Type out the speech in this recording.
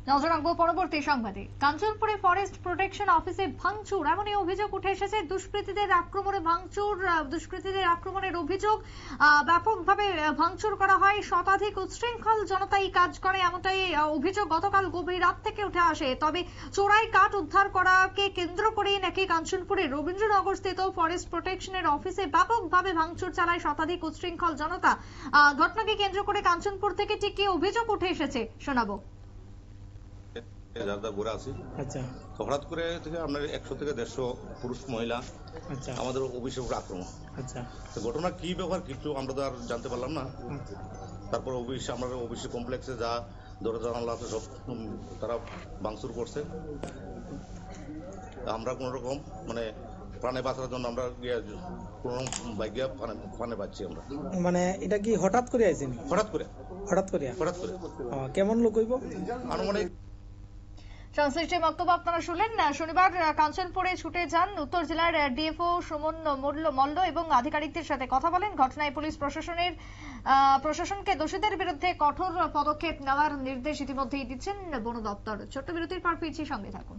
নজর রাখবো পরবর্তী সংবাদে। কাঞ্চনপুরে ফরেস্ট প্রোটেকশন অফিসে ভাঙচুর, এমনই অভিযোগ উঠে এসেছে। দুষ্কৃতীদের আক্রমণে ভাঙচুর, দুষ্কৃতীদের আক্রমণের অভিযোগ। ব্যাপকভাবে ভাঙচুর করা হয়, শতাধিক উচ্ছৃঙ্খল জনতা এই কাজ করে, এমনটাই অভিযোগ গতকাল গভীর রাত থেকে উঠে আসে। তবে চোরাই কাঠ উদ্ধার করাকে কেন্দ্র করেই নাকি কাঞ্চনপুরে রবীন্দ্রনগর স্থিত ফরেস্ট প্রোটেকশনের অফিসে ব্যাপকভাবে ভাঙচুর চালায় শতাধিক উচ্ছৃঙ্খল জনতা। ঘটনাকে কেন্দ্র করে কাঞ্চনপুর থেকে ঠিক কি অভিযোগ উঠে এসেছে শোনাবো। ঘুরে আসি, তো হঠাৎ করে থেকে আপনার 100 থেকে 150 পুরুষ মহিলা আমাদের অফিসের উপর আক্রমণ। তো ঘটনা কি ব্যাপার কিছু আমরা তো আর জানতে পারলাম না। তারপর আমরা অফিসের কমপ্লেক্সে যা দরজা জানালা আছে সব তারা ভাঙচুর করছে। আমরা কোন রকম মানে প্রাণে বাঁচার জন্য আমরা কোন ভাগ্যে প্রাণে বাঁচছি আমরা। মানে এটা কি হঠাৎ করে আইছেন? হঠাৎ করে কেমন লোক হইব? আনুমানিক সংশ্লিষ্ট বক্তব্য আপনারা শুনলেন। শনিবার কাঞ্চনপুরে ছুটে যান উত্তর জেলার ডিএফও সুমন মল্ল এবং আধিকারিকদের সাথে কথা বলেন। ঘটনায় পুলিশ প্রশাসনকে দোষীদের বিরুদ্ধে কঠোর পদক্ষেপ নেওয়ার নির্দেশ ইতিমধ্যেই দিচ্ছেন বন দপ্তর। ছোট্ট বিরতির পর ফিরছি, সঙ্গে থাকুন।